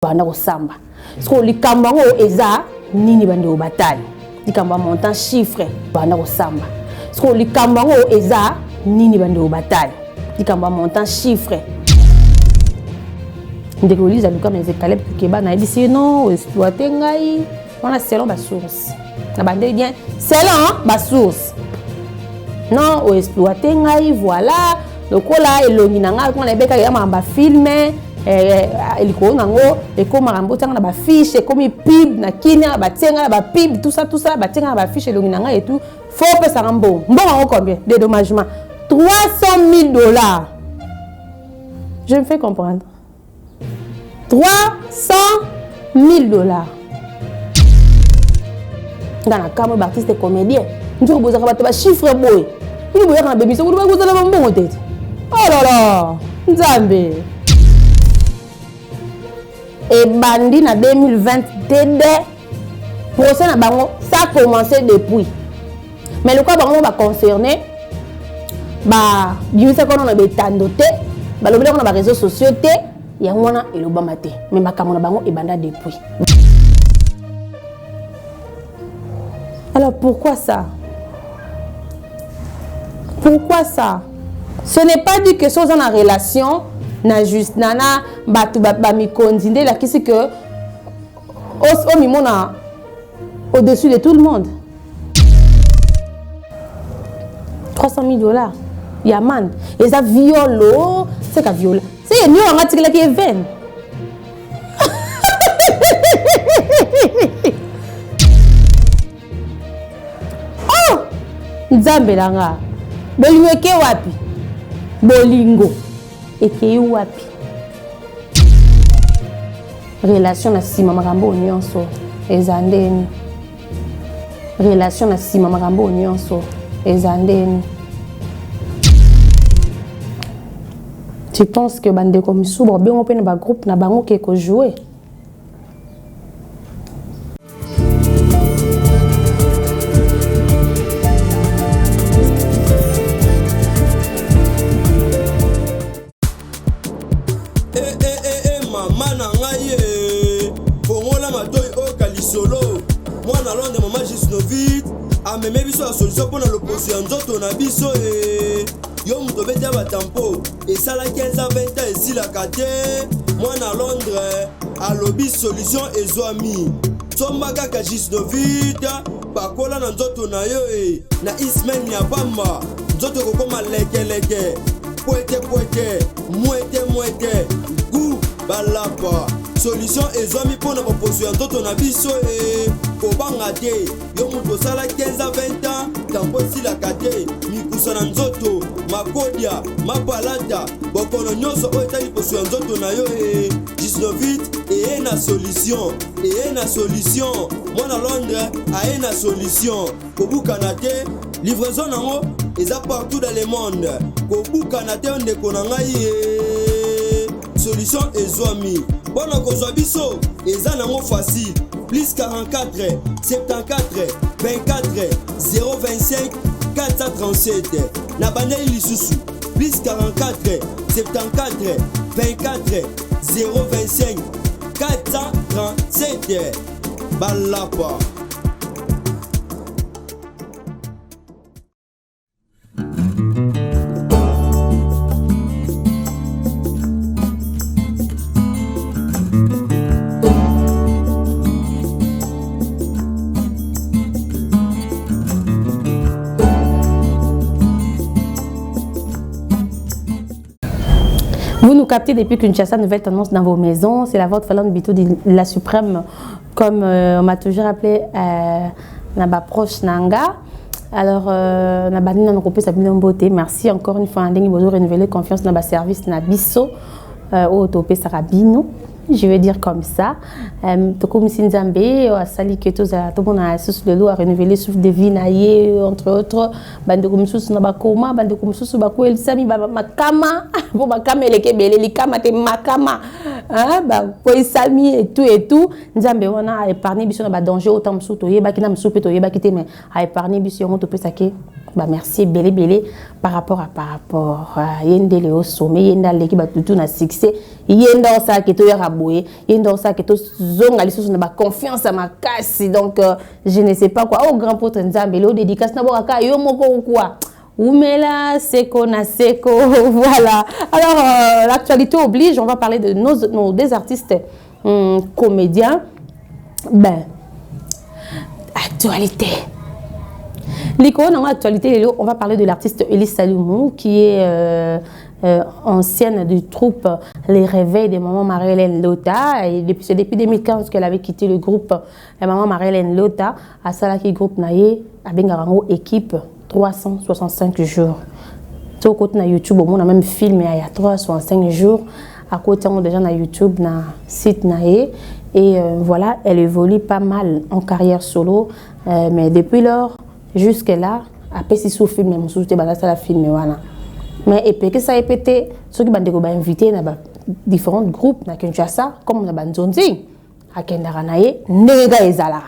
banda ko samba parce que likambo ngo eza nini bande au bataille likambo montant chiffre banda ko samba parce que likambo ngo eza nini bande au bataille likambo montant chiffre ndeko lisa luka mais Caleb Keba na dit non exploiter ngai on a selon ma source na bande bien selon ma source non o exploiter ngai voilà lokola elongi na ngai kuna ebeka ya mamba filmer eliko nango ekoma rambo tanga na ba fiche ekomi pib na kinya ba tenga na ba pib tout ça ba tenga na ba fiche elongi na ngai et tout faut pesa rambo mbongo combien dédommagement $300,000. Je me fais comprendre. $300,000. Dans la cam d'artiste et comédien. Nous avons besoin de chiffre boy. Nous avons besoin de bébé, nous avons besoin de bon tête. Oh là là, Nzambe. Et bandi na 2020 procès na bango ça a commencé depuis. Mais le cas bango va concerner ba bimisa kono na betandote ba lobela kono ba réseaux sociaux te ya ngona elobama te mais makambo na bango ebanda depuis. Alors pourquoi ça? Pourquoi ça? Ce n'est pas dit que sont en relation na juste nana batu ba mi kondinde la kisi que au mimona au-dessus de tout le monde. $300,000. Yaman. Et ça violo, c'est qu'à viola. C'est mieux en article qui est vain. Oh! Nzambe langa. Bolingo ke wapi? Bolingo. Eke wapi? Relation na sima makambo nyonso ezandeni. Relation na sima makambo nyonso ezandeni. Tu penses que bande comme soubre bien on peut na groupe na bango qui ko jouer. Maman na ngai bongola matoyi o kalisolo moi na londe maman Gisnovit ameme biso la solution pour na loposo ya nzoto na biso yo muto beta batampo esala 15 à 20 ans esilaka te mwana Londres alobi solution ezwami somba kaka Gisnovit pakola na nzoto na yo na ismen ya bamba nzoto kokoma lekeleke poete mwete gu balapa solution ezwami mpona baposo ya nzoto na biso kobanga te yo mutu osala 15 à 20 ans tampo esilaka te mikusa na nzoto makodia mapalata bokono nyonso oyo etali poso ya nzoto na yo Gisnovit eye na solution mwana Londres aye na solution kobukana te livraison nango eza partout dans le monde kobukana te ndeko na ngai solution ezwami bona kozwa biso eza nango facile plus 44 74 24 025 437 na bandeli lisusu plus 44 74 24 025 437 balapa. Vous nous captez depuis Kinshasa, nouvelle tendance dans vos maisons. C'est la vôtre Falande Bito de la Suprême, comme on m'a toujours appelé Naba proche Nanga. Alors, Naba Nina Nokopé Sabine Beauté. Merci encore une fois. Ndenge Bozo renouveler confiance dans le service Nabiso au Topé Sarabino. Je vais dire comme ça. Comme Sinzambe, Sali Keto, tout le monde a sous le lot à renouveler souffle de vie naïe, entre autres. Bande comme sous Nabakoma, bande comme sous Bako, El Sami, Makama, pour Makama, les Kébélé, les Kama, Makama, pour Sami et tout. Nzambe, on a épargné, bis on a danger autant de sous, toye, bakina, soupe, toye, bakité, mais a épargné, bis on a topé saké. bah merci belé par rapport yende le au sommet yenda leki ba tutu na succès yenda ça que to yaraboye yenda ça que to zonga liso na ba confiance à ma casse donc je ne sais pas quoi au grand pote nzambe le dédicace na boka yo moko ou quoi Oumela, Seko, Naseko, voilà. Alors, l'actualité oblige, on va parler de des artistes comédiens. Ben, actualité. L'icône en actualité, on va parler de l'artiste Elise Salomon, qui est ancienne du troupe Les Réveils de Maman Marie-Hélène Lota. Et c'est depuis 2015 qu'elle avait quitté le groupe Maman Marie-Hélène Lota. À Salaki Groupe Naye, à Bengarango équipe 365 jours. Tout côté na YouTube, on a même filmé il y a 365 jours. À côté, on a déjà na YouTube, na site Naye. Et voilà, elle évolue pas mal en carrière solo. Mais depuis lors, jusque-là, après si sous film, même sous la film, voilà. Mais et puis que ça a pété, ceux qui ont invité dans différents groupes, na Kinshasa, comme na Banzonzi, à Kendaranaye, Nega et Zala.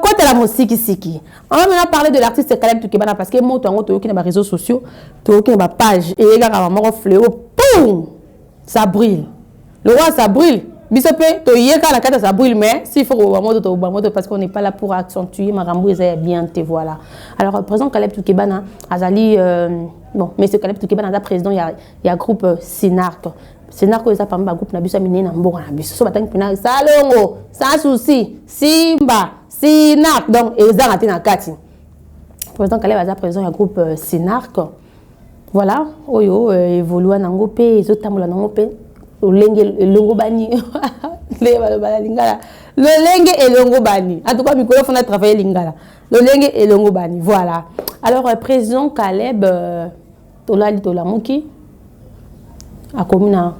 Côté la musique ici, on va maintenant parler de l'artiste Caleb Toukebana parce que moi, tu as des réseaux sociaux, tu as des pages et les gars, on fléau, boum, ça brille. Le roi, ça brille. Bisope, tu y es quand la carte ça brille, mais s'il faut parce qu'on n'est pas là pour accentuer ma rambouille, bien te voilà. Alors, président Caleb Toukebana, Azali, bon, mais ce Caleb Toukebana, président, il y a groupe Sinark. Sinark, il y a pas mal groupe Nabisa Miné, Nambo, Nabiso, so matin, Pina, Salongo, sans souci, Simba, Sinark, donc, et ça, on a Kati. Président Caleb, il y a président, il y a groupe Sinark. Voilà, Oyo, évolue en Angopé, les autres tamoula en Angopé. Le lengue et longo bani. Le lengue et longo bani. En tout cas, Mikolo on a travaillé lingala. Le lengue et longo bani. Voilà. Alors, président Caleb, Tola Litola Moki, a commis une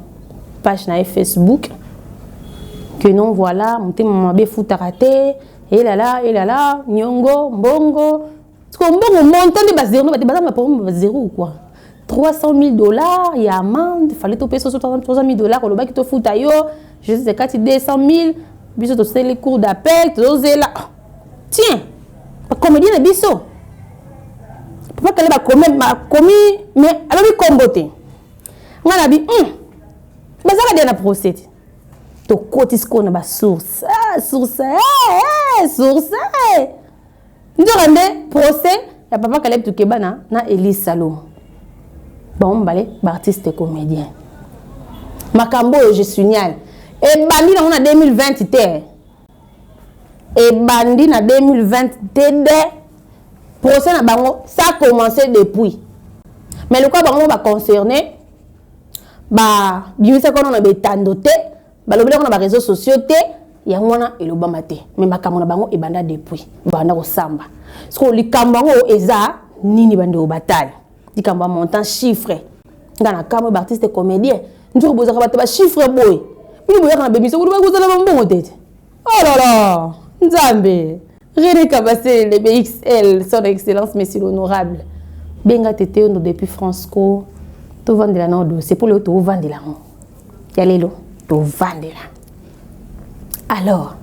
page na Facebook. Que non, voilà, monté mon bé foutarate. Et là, nyongo, mbongo. Parce que mbongo montant de base zéro, zéro ou quoi? 300 000 $, il y a amende, il fallait payer 300 000 $, le bac qui te fout ailleurs, je sais quand tu 200 000, biso tu sais les cours d'appel, tu sais là. Tiens, la comédie de biso. Papa qu'elle va commis, mais elle va comboter. On a dit, mais ça va dire la procédure. Tu côté ce qu'on a source, source. Nous avons procès, il y a papa Caleb Toukebana, na Elise Salomon. Bon, balé, artiste comédien. Makambo, je signale. Et Bandi, on a 2020. Et Bandi, en 2020, procès, ça a commencé depuis. Mais le cas, va concerner, bien qu'on a des tandoté, on a des réseaux sociaux, il y a un et le bamate. Mais Makambo, et Banda depuis. Banda au Samba. Parce que les Kambango, Eza, Nini Bandi au bataille. Dit qu'on va monter un chiffre. Dans la caméra, artiste comédien. Nous avons besoin de chiffre boy. Puis nous avons besoin de tête. Oh là là, Nzambe. René Kabassé, le BXL, son excellence, monsieur l'honorable. Benga Tété, depuis Fransco. Tout vendre la non, c'est pour le tout vendre la non. Yalelo, tout vendre la. Alors,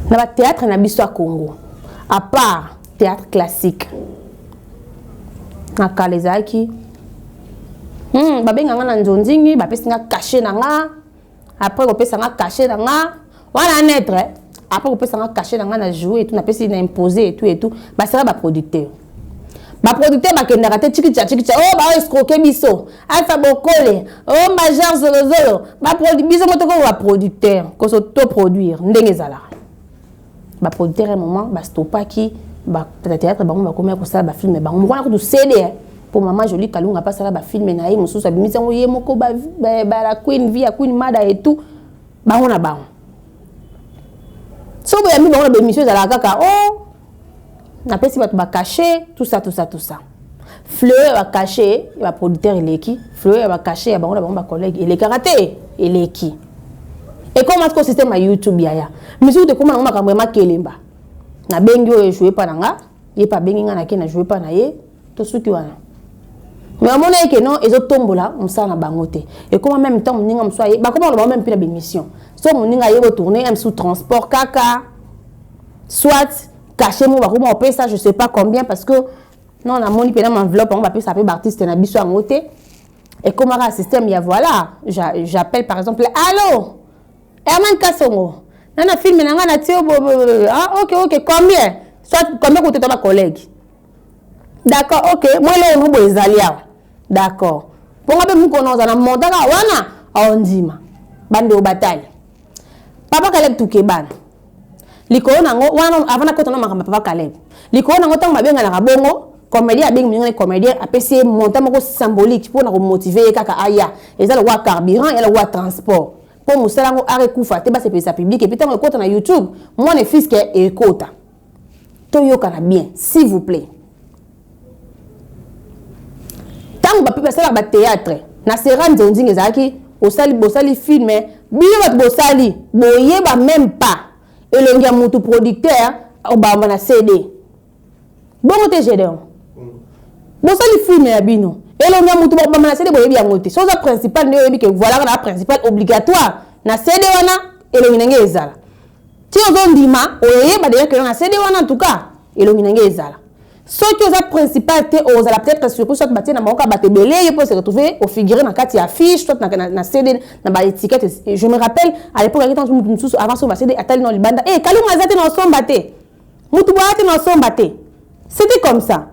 dans le théâtre, on a besoin Congo. À part théâtre classique. Na kalezaki babenga na nzonzingi bapesi nga caché na nga après ko pesa nga caché na nga wana netre après ko pesa nga caché na nga na jouer et tout na pesi na imposer et tout ba sera ba producteur bakendaka te chikicha oh ba escroquer biso alpha bokole oh major zolo ba produire biso motoko ba producteur ko so to produire ndenge zala ba producteur un moment ba stopaki peut-être ba komia ko sala ba film ba on voit ko CD pour maman jolie kalunga pas sala ba film na ye mususu abimisa ngo ye moko ba la queen via queen mada et tout ba on a ba so ba mi ba on a émission za la kaka oh na pesi ba ba cacher tout ça Fleur va cacher ba producteur il est qui Fleur va cacher ba on a ba collègue il est karaté il est qui et comment est-ce que système à YouTube yaya monsieur de comment on m'a vraiment kelemba na bengi o jouer pas nanga ye pa bengi nga na ke na jouer pas na ye to suki wana mais à mon avis que non ils ont tombola on ça na bangote et comment même temps ninga msoye ba comment on même plus la émission so mon ninga ye retourner même sous transport kaka soit caché mon barouma on paye ça je sais pas combien parce que non la moni pendant enveloppe on va payer ça peut artiste na biso en côté et comme un système il y a voilà j'appelle par exemple allô Herman Kassongo nana film nanga na tio ah OK combien soit combien coûte ton collègue d'accord OK moi là on bo ezalia d'accord pour nga be mu kono za na mondaka wana ondima bande o bataille papa Caleb tukebana likolo nango wana avant na kotona makamba papa Caleb likolo nango tango mabenga na bongo comédien abenga mingi comédien apesi montant moko symbolique pour na motiver kaka aya eza le roi carburant et le roi transport pour musala ngo arekufa te ba se pesa public et puis tango kota na YouTube mon fils que ekota to yoka na bien s'il vous plaît tango ba pesa ba théâtre na sera nzonzi ngezaki osali film bio bat bosali boyeba même pas elongi ya mutu producteur obamba na CD bongo te Gédéon bosali film ya bino elongi ya mutu obamba na CD boyebi yango te soza principal ne oyebi que voilà la principal obligatoire na CD wana elongi nenge ezala ti ozondima oyeba déjà que na CD wana en tout cas elongi nenge ezala soki oza principal te ozala peut-être surtout soit batie na maoka batebele pour se retrouver au figurer na kati affiche soit na CD na ba étiquette je me rappelle à l'époque quand on mutu avant so ba CD atali no libanda kalunga zate na somba te mutu boate na somba te c'était comme ça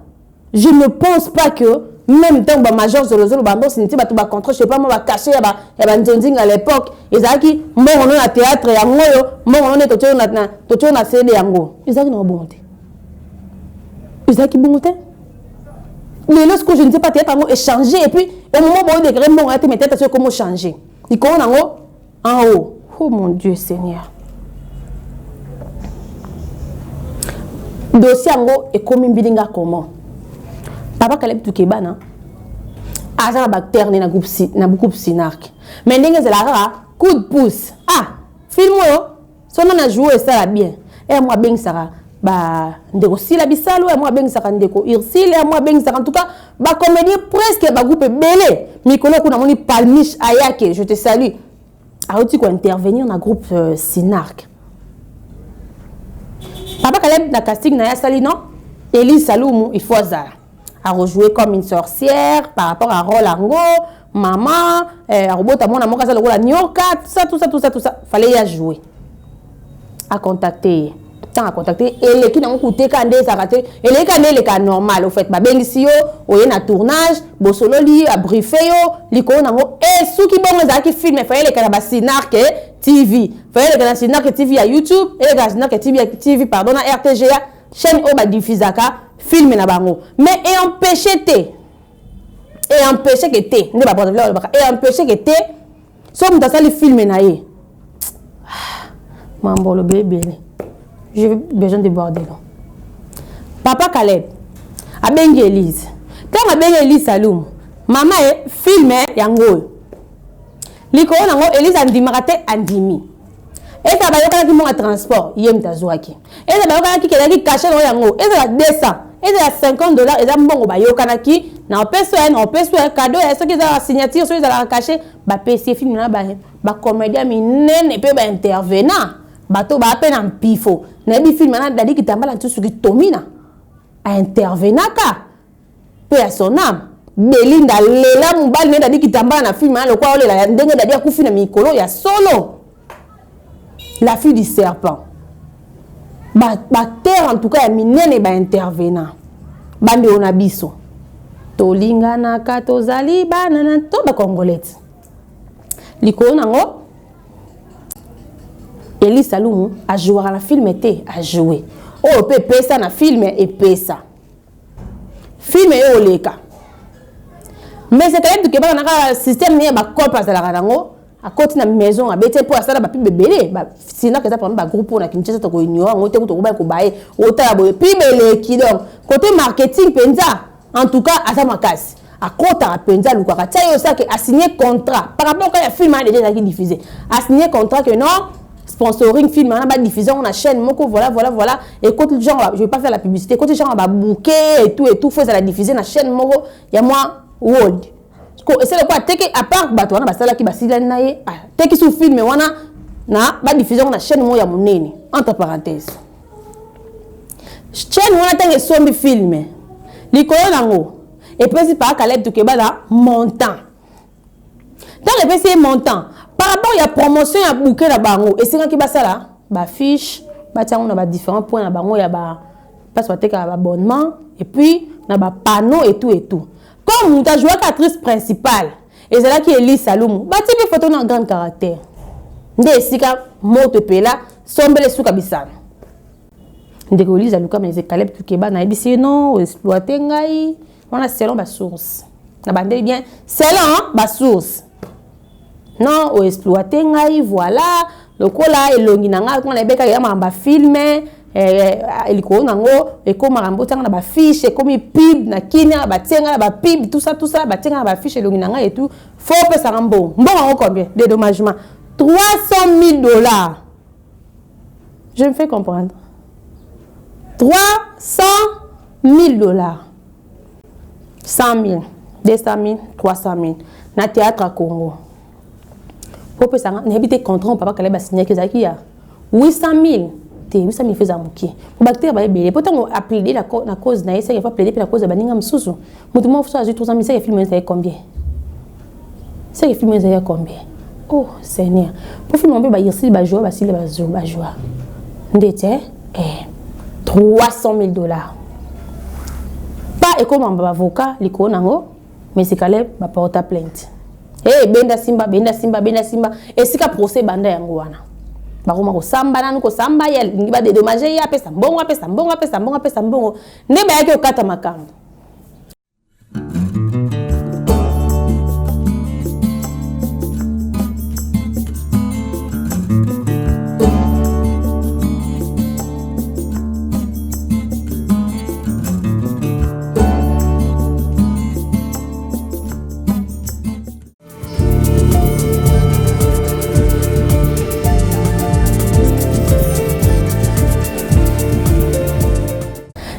je ne pense pas que même temps ba major zolozolo bando siniti ba to ba contrôle je sais pas moi ba cacher ya ba nzonzing à l'époque ezaki mbongo na théâtre ya ngoyo mbongo na to na CD yango ezaki na bonté ezaki bonté mais lorsque je ne sais pas théâtre yango échanger et puis au moment où on déclare mbongo ate mettre sur comment changer ikona nango en haut oh mon Dieu Seigneur dossier yango ekomi mbilinga comment papa Caleb tukebana aza na bactère na groupe Sinark mais ndenge zelaka coup de pouce film oyo sona na jouer ça bien et moi ben sara ba ndeko sila bisalo et moi ben sara ndeko Ursile et moi ben sara en tout cas ba comédien presque ba groupe belé mikolo kuna moni Palmiche Ayake je te salue a aussi quoi intervenir dans groupe Sinark papa Caleb na casting na ya sali non Elise Saloumou il faut ça à rejouer comme une sorcière par rapport à Rolango, maman, robot à mon amour, la Nyoka, tout ça, fallait y à jouer. À contacter, et les qui n'ont coûté qu'un des arrêtés, et les canaux, les cas normal, au fait, ma belle ici, au y a tournage, Bossololi, à briefer, l'icône, et ceux qui bon les qui filment, fallait les canabas Sinark TV, fallait les canabas Sinark TV à YouTube, et les canabas Sinark TV, pardon, à RTGA, chaîne Oba diffusaka. Film na bango mais et empêcher que té ne pas prendre et empêcher que té so mta sali film na ye mambo le bébé j'ai besoin de boire de l'eau papa Caleb abengi Elise quand abengi Elise Saloum maman e film yango liko nango Elise andimaka te andimi et ça va yoka ki mo transport yem tazwaki et ça va yoka ki kelaki caché no yango et ça 200 et c'est $50 et ça bon ba yokanaki na peso cadeau et ce qui est signature sur la caché ba PC film na ba comédien minene pe ba intervenant bato ba peine en pifo na bi film na dadi kitambala tout ce qui tomina a intervenant ka pe à son âme Belinda lela mubali ne dadi kitambala na film na le kwa ole la ndenge dadi akufi na mikolo ya solo la fille du serpent terre en tout cas ya minene ba intervenant bande ona biso tolingana ka tozali banana to ba congolais likolo nango Elise Saloumou a joué à la film était a joué oh peut pesa na film et pesa film et oleka mais c'est quand même que ba na système ni ba copa za la nango à côté na maison abete pour ça ba bébé ba sinon que ça prend ba groupe on a Kinshasa to ko ignorer on te ko ba ko bae o ta boye pibele ki donc côté marketing penza en tout cas à ça makasi à kota penza lukaka tia yo ça que a signé contrat par rapport à film a déjà qui diffusé a signé contrat que non sponsoring film on a pas diffuser on a chaîne moko voilà et quand les gens je vais pas faire la publicité quand les gens va booker et tout faut ça la diffuser na chaîne moko il y a moi world c'est le quoi teke à part bato wana basala ki basila na ye teke sous film wana na ba diffusion na chaîne mo ya monene entre parenthèses chaîne on attend que sombi film likolo nango et puis par Caleb Toukeba là montant dans le PC montant par rapport il y a promotion il y a bouquet là bango et c'est quand qui va ça là ba fiche ba tiens on a différents points là bango il y a ba passe à abonnement et puis na ba panneau et tout comme tu as joué actrice principale et c'est là qui est Elise Saloum ba ti photo dans grand caractère ndé sika moto pe là sombele suka bisana ndeko Elise Aluka mais c'est Caleb Toukeba na ebisi non exploiter ngai on a selon ba source na bandeli bien selon ba source non o exploiter ngai voilà le cola elongi nanga ko na beka ya mamba filmer eliko nango e ko marambo tanga na ba fiche comme pib na kina ba tenga ba pib tout ça ba tenga ba fiche elongi nanga et tout faut pe ça rambo mbongo combien dédommagement $300,000. Je me fais comprendre. $300,000. 100,000, 200,000, 300,000. Na théâtre à Congo. Pour que ça n'habite contrat papa Caleb a signé que ça qui a 800,000. 800,000 faisait amuki. Pour bactéries ba belé. Pourtant on a plaidé la cause na essayer fois plaider pour la cause de baninga msusu. Mutumo faut ajouter 300,000 c'est film ça combien? C'est film ça combien? Oh Seigneur. Pour film on peut ba ici ba jouer ba si ba jouer. Ndete $300,000. Pas et comme un avocat, l'icône nango, mais c'est Caleb va porter plainte. Benda simba. Et si ka procès banda yango wana. Bakoma ko samba nanu ko samba ya ngiba dédommager ya pesa mbongo. Ne ba yake okata makambo.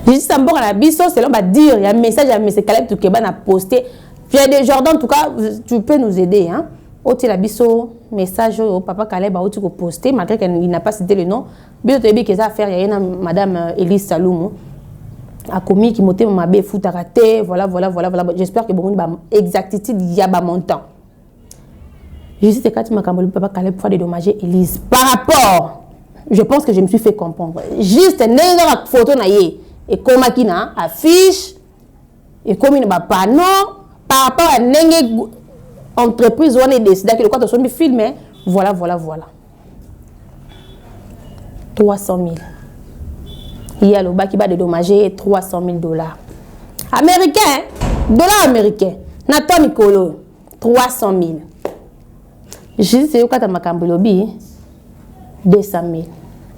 Juste en bord à la biso, c'est là on va dire, il y a un message, Caleb Toukeba n'a posté. Pierre de Jordan, en tout cas, tu peux nous aider. Hein? Oti la biso, message au papa Caleb a aussi posté, malgré qu'il n'a pas cité le nom. Bien, tu as dit que ça a fait, il y a une madame Elise Saloum, a commis qui montait ma bé foot à rater, voilà. J'espère que bon, exactitude, il y a un montant. Juste quand tu m'as cambolé, papa Caleb, pour dédommager Elise. Par rapport, je pense que je me suis fait comprendre. Juste, une photo naïe. Et comme qui na affiche et comme il n'a pas non par rapport à une entreprise on est décidé que le quoi de son film voilà 300,000 il y a le bas qui va dédommager $300,000 américain dollar américain Nathan Nicolo 300,000 je sais quand ma cambelobi 200,000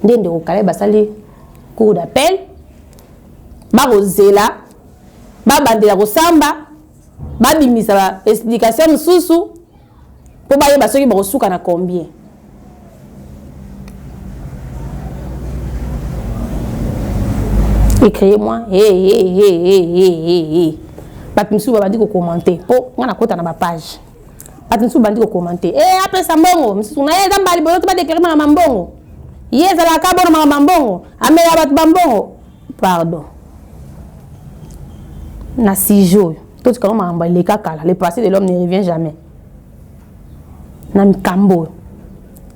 ndende au Caleb basali cours d'appel ba rozela ba bandela ko samba ba bimisa ba explication mususu po ba yeba soki ba kosuka na combien écrivez-moi ba mususu ba dit ko commenter po ngana kota na ba page ba mususu ba dit ko commenter après ça mbongo mususu na yeza mbali boyo to ba déclarer na mbongo yeza la ka bono na mbongo amela ba mbongo pardon na 6 jours tout comme mamba les kakala le passé de l'homme ne revient jamais na mikambo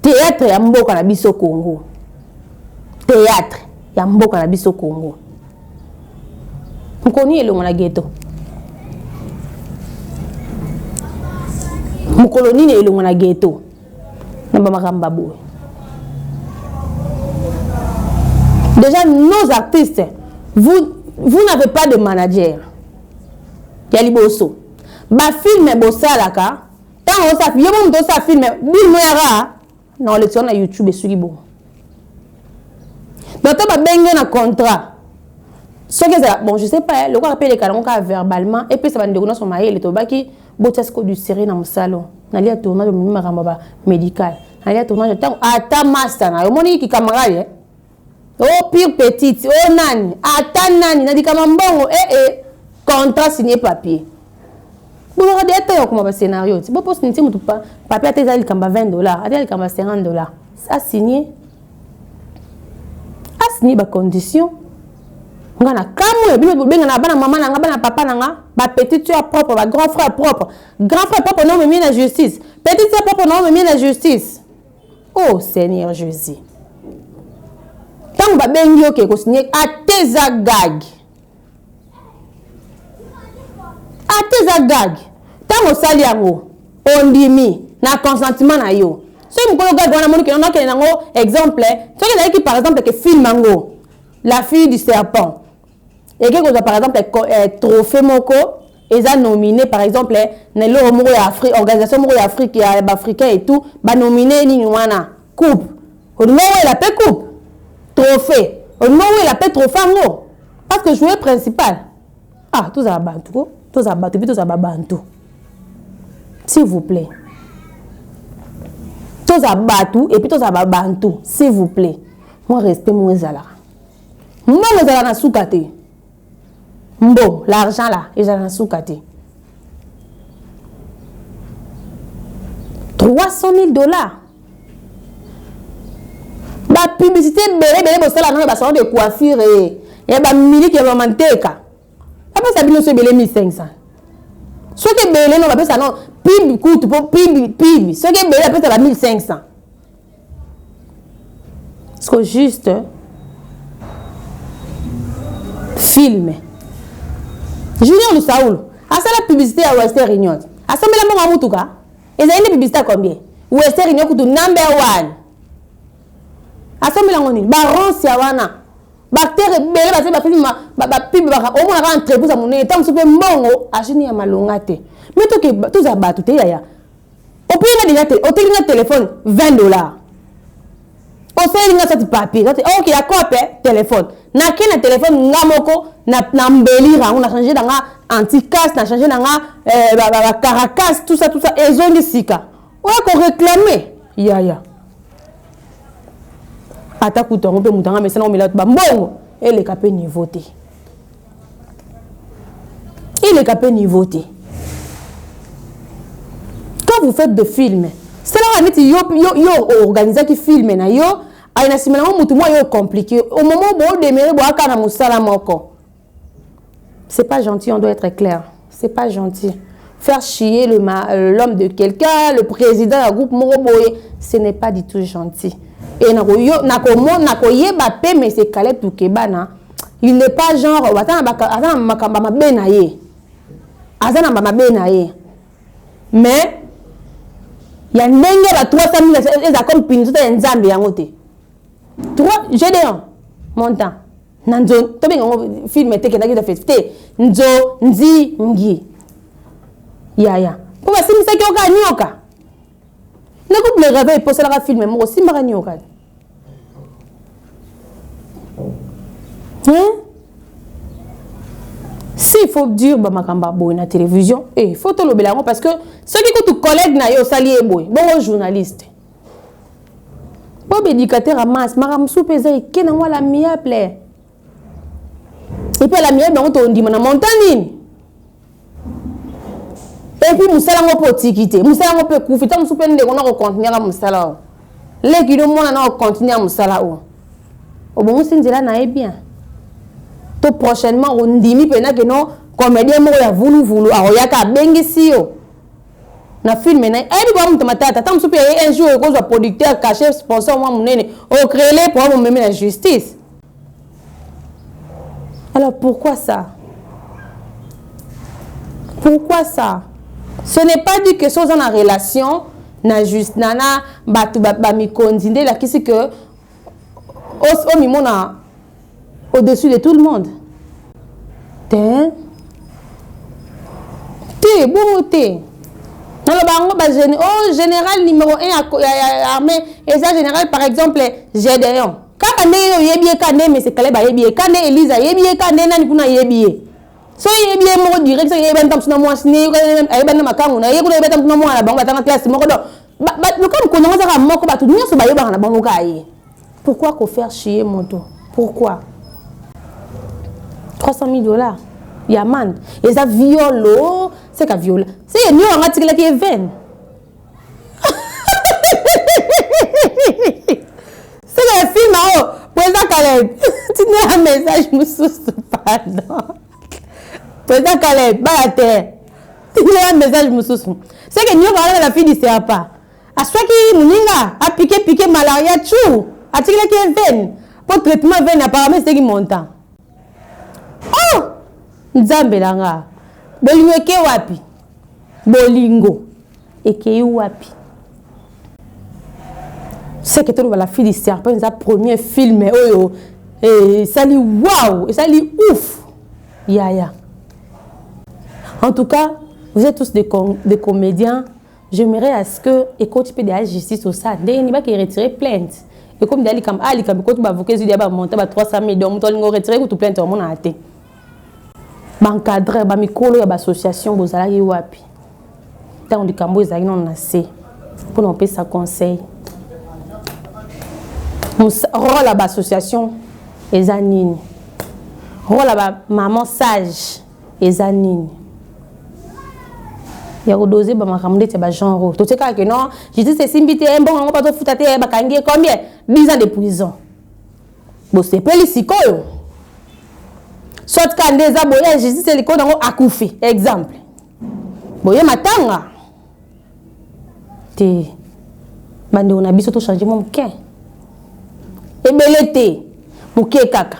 théâtre ya mboka na biso Congo théâtre ya mboka na biso Congo mukoni elongo na ghetto mukoloni ne elongo na ghetto na ba makamba boy déjà nos artistes vous n'avez pas de manager Yali boso ba film bosalaka tant on sa yo mo sa film bino yara na lection na YouTube esuki bo donc ba benga na contrat ce que ça bon je sais pas le quoi appelle les calonka verbalement et puis ça va ndeko na so maye le tobaki botasco du série na musalo na lia tournage mu makamba médical na lia tournage tant ata master na yo moni ki camarade oh pire petite oh nani ata nani na dikama mbongo contrat signé papier. Vous regardez comment scénario. Si vous postez un papier, il y a $20, il y a $50. Ça signé. A signé par condition. On a kamwe bien na bana maman na bana papa na ba petit soeur propre, ba grand frère propre. Grand frère propre non mais la justice. Petit soeur propre non mais la justice. Oh Seigneur Jésus. Tant ba bengi oké ko signer à tes agag. À tes agag. Tant osali yango ondimi na consentement na yo. Si vous avez un exemple, qui par exemple que film mango, la fille du serpent, et que par exemple trophée moko, ils ont nominé par exemple l'organisation Afrique africain et tout, ba nominé ni wana coupe. Au moment où elle appelle coupe, trophée. Au moment où elle appelle trophée mango, parce que joueur principal. Ah, tout ça bantou, tout ça bantou, tout ça bantou. S'il vous plaît. Tous à Batou et puis tous à Bantou, s'il vous plaît. Moi, respect mon zala. Moi, les zala na soukate. Bon, l'argent là, ils ont soukate. $300,000. La publicité, belle, bon, ça là, non, salon de coiffure et il y a des milliers qui vont manteca. Après, ça vient de 1500. Ce qui est belé, non, ça non, pib, coûte, pib. Ce qui est belé, après, ça va 1500. Parce que juste, film. Julien de Saoul, à ça la publicité à Western Union. À ça, mais la maman Moutouka, et ça, une publicité à combien? Western Union, coûte number one. À ça, mais la monnaie, baron, siawana. Bactéries belé parce que ba film ba pib ba au moins rentre pour ça mon état super mongo achini ya malongate mais to que tout ça ba tout ya au plus déjà au téléphone $20 au sait nga ça papier OK ya copie téléphone na kena téléphone ngamoko na mbelira on a changé dans anti-casse na changé dans ba caracas tout ça ezongi sika on a ko réclamer ya Ataku tongo pe mutanga mais sinon mila mbongo et le capé niveauté. Il est capé niveauté. Quand vous faites des films, c'est là que yo organisé qui filme na yo aina simela mutu mo yo compliqué au moment où on démarre bo aka na musala moko. C'est pas gentil, on doit être clair. C'est pas gentil. Faire chier l'homme de quelqu'un, le président d'un groupe moroboye, ce n'est pas du tout gentil. Et mais c'est Caleb Toukebana. Il n'est pas genre mais il y a 300 000 comme pinzo en Zambie en côté. 3 Gédéon montant. Nanzo to bien film était que n'a fait nzo nzi ngi. Ya. Pour ça c'est que on nyoka. Ne coupe le réveil pour ça la film moi aussi mara nyoka. S'il faut dire bamakamba boy na télévision il faut te le belango parce que ceux qui sont collègues na yo salier boy bon journaliste bon éducateur à masse maram soupeza et kena moi la mia plaît et puis la mia ben on te dit na montagne et puis musala ngo potikité musala ngo pe kufita musupende ko na ko continuer à musala les qui do mona na ko continuer à musala o bon sinzela na e bien tout prochainement on dit mi pena que non comédien mo ya vulu aroyaka bengisi yo na film na e bi ba mutamatata tam super un jour ko zo producteur caché sponsor moi munene au créer pour me mettre la justice. Alors pourquoi ça? Pourquoi ça? Ce n'est pas dit que chose en relation na juste nana batu ba mi kondinde la kisi que au mimona au-dessus de tout le monde. T'es bon t'es. Oh général numéro 1 armée et ça général par exemple Gédéon. Quand on est yebie kane mais c'est Caleb yebie kane Elisa yebie kane nani kuna yebie. So yebie mo direct ça yebie tam suna moi sini yebie na makangu na yebie tam suna moi na bango batanga classe moko do. Ba comme qu'on a ça moko ba tout nyonso ba yeba na bango kaye. Pourquoi qu'on faire chier moto? Pourquoi? $300,000. Yaman. Et ça viole. C'est qu'à viole. C'est une article qui est vaine. C'est un film. Pour ça, Caleb. Tu un message moussousou pardon président Caleb balate un message moussousou c'est que nous parlons de la fille du pas à soit qui muninga a piqué malaria chou a tiré qui veine pour traitement veine apparemment c'est qui montant oh nzambe langa bolingo ke wapi bolingo eke wapi c'est que tu la fille du serpent c'est premier film oyo et ça li waouh et ça li ouf ya en tout cas vous êtes tous des comédiens. J'aimerais à ce que écoute peu de la justice au ça dès ni pas qui retirer plainte et comme dali comme ali comme écoute ba avocat il ba monter ba 300 000 donc on ngo retirer ou tout plainte on a até ba encadrer ba mikolo ya ba association bozala yi wapi tant du cambo ezali non assez pour nous payer sa conseil rôle la ba association ezanini rôle la ba maman sage ezanini il y a dosé ba makamde te ba genre to te ka que non je dis c'est simbité un bon on pas to futate ba kangi combien 10 ans de prison bon c'est pelisiko yo soit quand des abonnés je dis c'est le code en akoufi exemple boye matanga te bande on a biso to changer mon ken ebelete muke kaka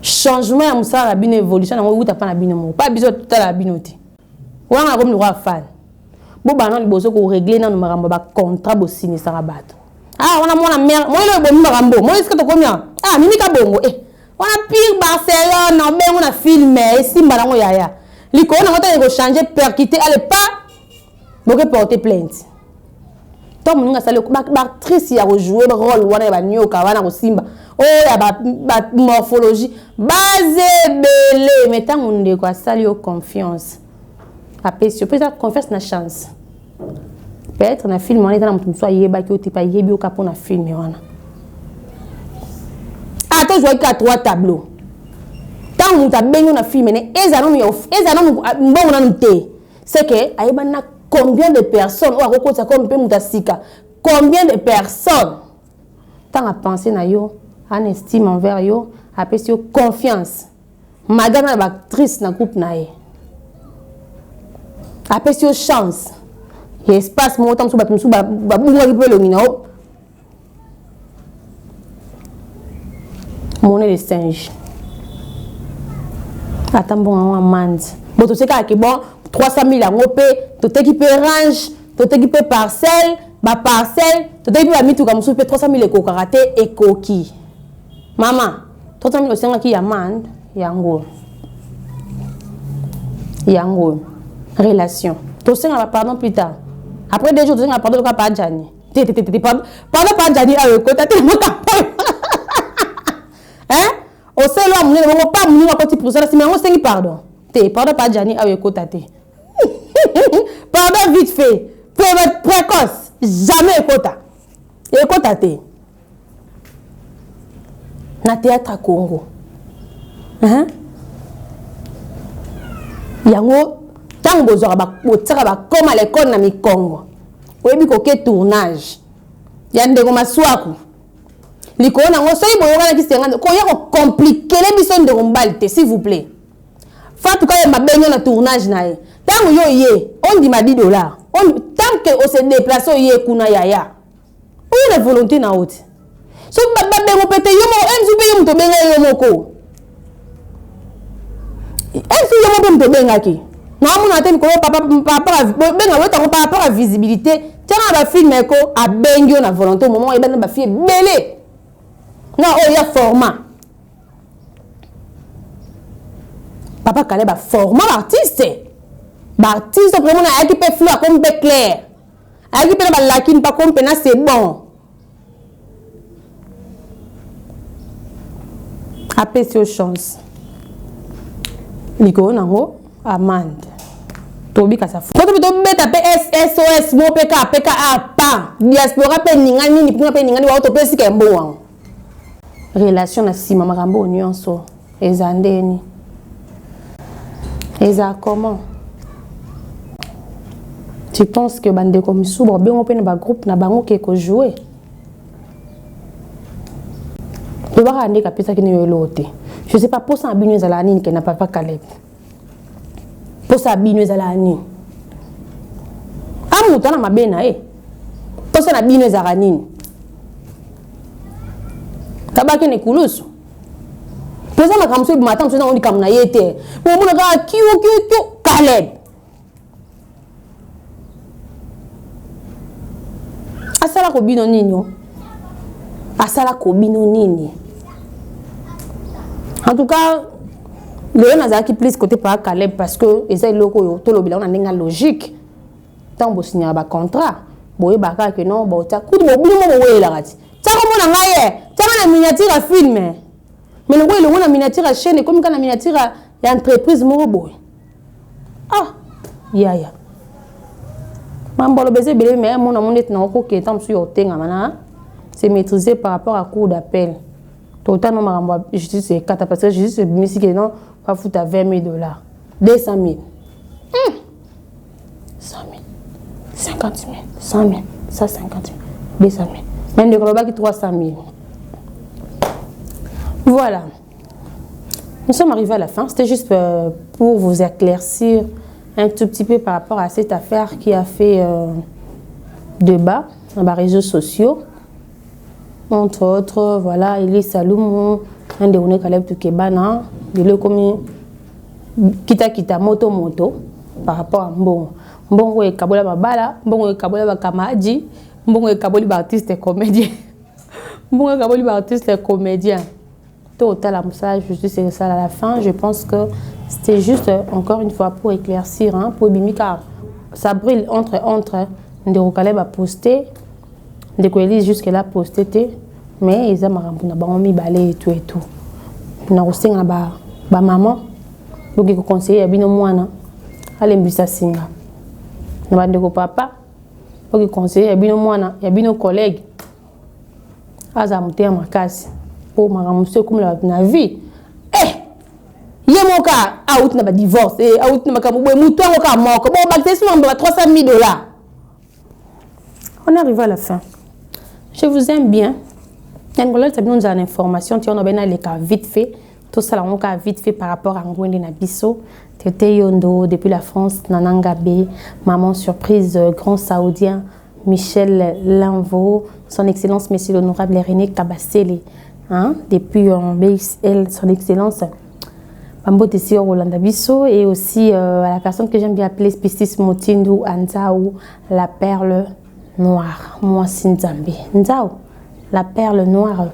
changement ya musala bino évolution na wuta pa na bino mo pas biso tout la binoté wana comme le roi fan bo bana liboso ko régler na makambo ba contrat bo signer sa bato ah wana mona mère moi le bo makambo moi est-ce que to combien ah mimi ka bongo wana pire Barcelone na bengo na film simba nango yaya liko na ngota ko changer percuter allez pas boke porter plainte to muninga sale ko ba actrice ya jouer rôle wana ba nyoka wana ko simba oh ya ba morphologie base belé mais tant on de quoi sali au confiance après si peut être confiance na chance peut-être na film on est dans mutu soit yeba ki otipa yebi o kapo na film wana ah to jouer ka trois tableaux tant mutu bengo na film ne ezano mbongo na nte c'est que ayeba na combien de personnes ou à côté comme peu mutasika combien de personnes tant à penser na yo en estime envers yo après sur confiance madame la actrice na groupe na e après sur chance et espace mo tant so ba bunga ki pelo ngina o monnaie de singe attends bon en amende bon tu sais que bon 300 000 en OP, tout équipé range, tout équipé parcelle, ba parcelle, tout équipé a mis tout comme soupe 300 000 éco karaté et coquille. Maman, 300 000 aussi qui amende, yango. Yango. Relation. Tout ça on va pardon plus tard. Après 2 jours, tout ça on va pardon le pas Jani. Pardon pas Jani à côté tellement capable. Hein? Au sein là, on pas mon petit pour ça, mais on sait pardon. Pardon pas Jani à côté. Pardon vite fait, précoce, jamais écota. Écota te. Na théâtre à Congo. Hein? Yango, tant que vous aurez comme à l'école na mi Congo. Vous avez dit tournage. Yande comme aswaku. Liko na ngo soyi boyoka na kisenga ko ya ko compliquer les missions de rombalte s'il vous plaît. Fatou ka ma benyo na tournage na e. Tant yo ye, on dit ma $10. Tant que on se déplace ye kuna yaya. Où la volonté na haute. So baba bengo pete yo mo enzu be yo mto benga yo moko. Enzu yo mo mto benga ki. Na mona tem ko papa benga weta ko par rapport à visibilité. Tiens ba film ko a bengo na volonté au moment e ben ba fille belé. Non, il y a format. Papa Caleb a format l'artiste. L'artiste, vraiment, a équipé fleur comme clair. A équipé la laquine, pas comme pena, c'est bon. Appréciez chance. Nico, nango, amande. Tobi Kassafou. Quand tu peux mettre SOS, mon PKA, pas. Diaspora, peningani, ni peningani, ou autopé, si qu'un bon. Relation na si mama rambo nyonso ezandeni eza comment tu penses que bande comme soubre bien on peut na ba groupe na bango ke ko jouer le voir ande kapisa qui ne l'autre je sais pas pour ça binu ezala nini que na papa Caleb pour ça binu ezala nini amuta na mabena pour ça na binu ezala nini tabaki ne kulusu pour ça makamso bi matam so na on kam na yete bon mon ga kiu Caleb asala ko bino nini asala ko bino nini. En tout cas, le Nazaki plus côté par Caleb parce que essaye loko to lobila on a une logique. Tant bo signer ba contrat, boye baka que non, bo ta coup de bo mo boye la rati. Ça comme on a ngaye, ça na miniature à film. Mais le boye le on a miniature à chaîne comme quand na miniature à entreprise mo boye. Ah, ya. Mambo lo bese bele mais mon amon est na ko ke tam su yo tenga mana. C'est maîtrisé par rapport à cours d'appel. Totalement, ma justice c'est 4 parce que justice c'est musique que non, pas foutre à $20,000, 200,000, 100,000, 50,000, 100,000, 150,000, 200,000, même de global qui 300,000. Voilà. Nous sommes arrivés à la fin. C'était juste pour vous éclaircir un tout petit peu par rapport à cette affaire qui a fait débat dans les réseaux sociaux. Entre autres, voilà, il est Saloum, un des honnêtes Caleb Tukebana, il est comme kita moto par rapport à Mbongo et Kabola Babala, Mbongo et Kabola Bakamaji, Mbongo et Kaboli artiste et comédien. Mbongo et Kaboli artiste et comédien. Total à ça, je c'est ça à la fin. Je pense que c'était juste encore une fois pour éclaircir, hein, pour Bimika. Ça brille entre, Ndero Caleb a posté. Dès que Elise jusque-là posté, mais ils ont mis balai et tout. Ils ont reçu ma maman, donc ils ont conseillé à Bino Moana, à l'embissa Singa. Ils ont dit papa, donc ils ont conseillé à Bino Moana, à Bino collègues, à Zamuté à ma casse, pour ma monsieur comme la vie. Eh! Yemoka, out na divorce, out na makambo, mouton ka mort, bon, baptême, on va $300,000. On est arrivé à la fin. Je vous aime bien. Nous avons des informations, on a les cas vite fait. Tout ça, on a vite fait par rapport à Ngwende Nabiso. Tété Yondo, depuis la France, Nanangabe, maman surprise, grand saoudien, Michel Linvo, son excellence, monsieur l'honorable René Kabassele. Hein? Depuis BXL, son excellence, Bambo Tessi Rolanda Bisso. Et aussi à la personne que j'aime bien appeler Spicis Motindu Anzao, la perle noire, moi Sinzambe. Nzao, la perle noire,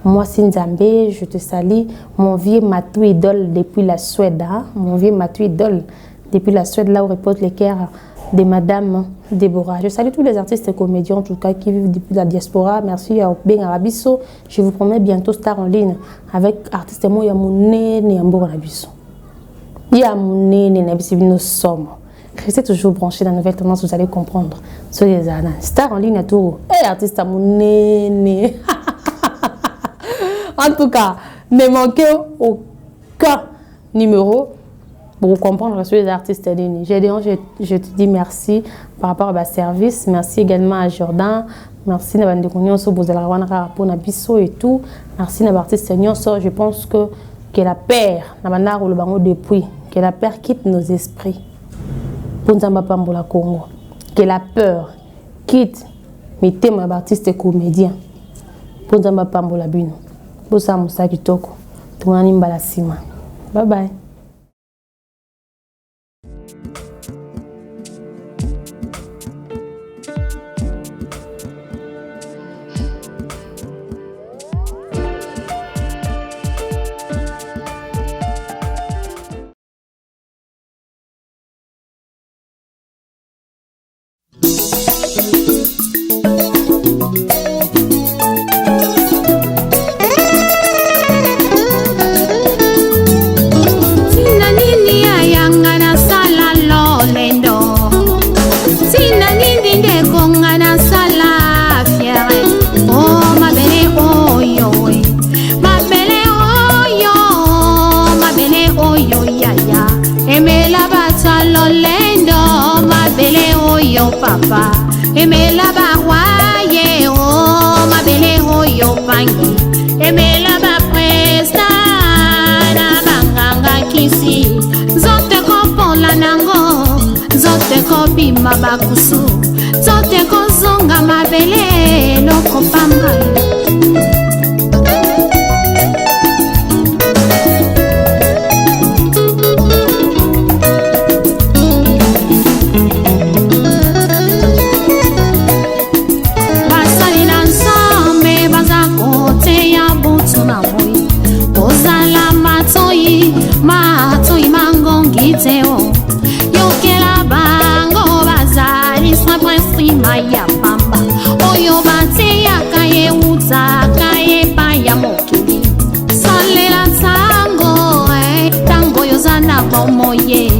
moi Sinzambe, je te salue. Mon vieux matou idole depuis la Suède. Hein? Mon vieux matou idole depuis la Suède, là où repose les cœurs de Madame Déborah. Je salue tous les artistes et comédiens, en tout cas, qui vivent depuis la diaspora. Merci à Ben Arabiso. Je vous promets bientôt Star en ligne avec artistes moi Yamouné Niambo Arabiso. Yamouné Niambo, nous sommes. Restez toujours branchés dans la nouvelle tendance, vous allez comprendre. Soyez les stars en ligne à tout. Et artiste à mon nez. En tout cas, ne manquez aucun numéro pour comprendre sur les artistes en ligne. Je te dis merci par rapport à ma service. Merci également à Jordan. Merci à Bande Konyoso, Bozalawana pour Nabiso et tout. Merci à l'artiste Nyonso. Je pense que la paix, depuis, que la paix quitte nos esprits. Pour Nzamba Pambola Congo, que la peur quitte mes thèmes d'artistes et comédiens. Pour Nzamba Pambola Bino, pour ça Moussa Kitoko, tout le monde bye bye. wa bakusu tote kozonga mabele loko pamba yokela bango bazali soin prince maya pamba oyo bate yakaye utaka yepa ya mokili salela tango tango yozana bomoye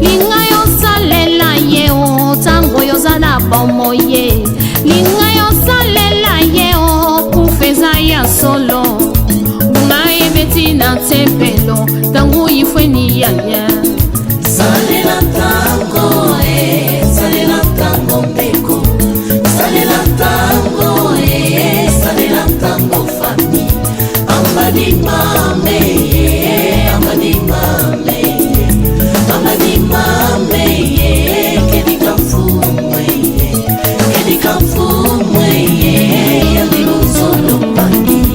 linga yosalela ye o tango yozana bomoye linga yosalela ye o kufeza ya solo bungaye betina tempelo tango ifweni ya Salela tango mbeko, salela tango salela tango fami, amani mame, amani mame, amani mame, kedika fumwe, yadilu solo pani.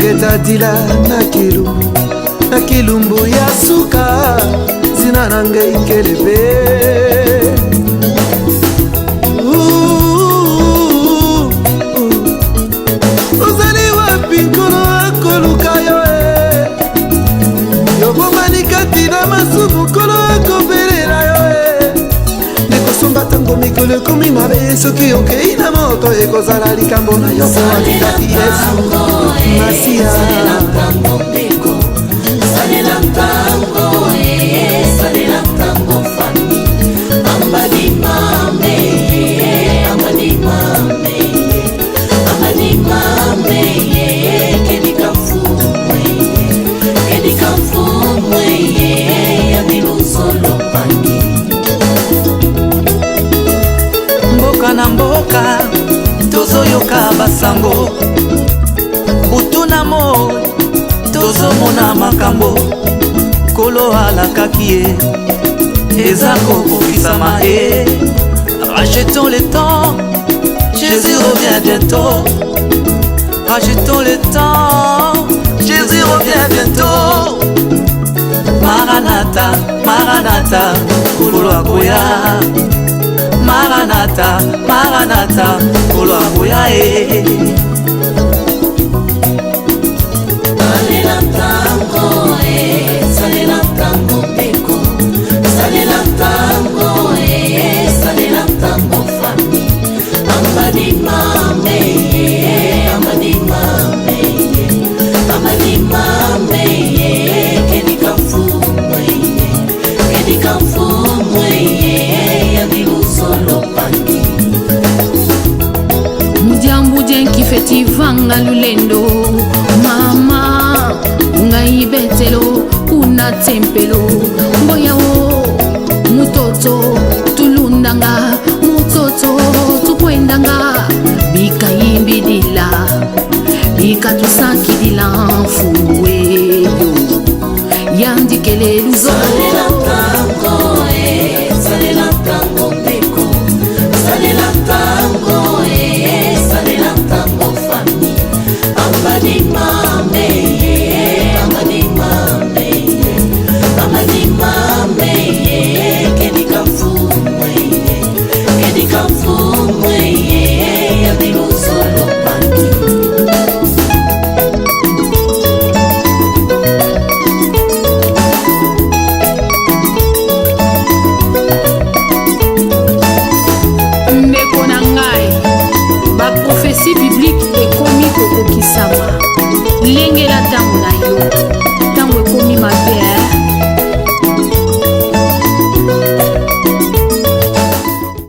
ngetadila na kilumbu ya suka zina nange ikelebe ozali wapi nkolo akoluka yo yobomani kati na masumu nkolo akobelela yo nekosomba tango mikolo ekomi mabe soki okei na moto ekozala likambo na yo kati yesu masia salela tango mbeko salela tango fami amani mame amani mame amani mame kedika fumwe yadilu solo pani mboka na mboka tozoyoka basango butu na moi tozomona makambo kolo alakaki ye eza kokokisama ye rachetons le temps Jésus revient bientôt rachetons le temps Jésus revient bientôt Maranatha Maranatha kolo akoya Maranatha Maranatha kolo akoya salela tango mbeko salela tango fami amani mame amani mame amani mame kedika fumwe yadilu solo pani mudiambu jenki fetivanga lulendo mama ngai betelo kuna tempelo mboyawo mutoto tulundanga mutoto tukwendanga bikayimbidila bikatusakidila mfuweyo yandikele luzo salela tango mbeko salela tango fami amani mame amani mame kedika fumwe yadilu solo pani yengela ntango na yo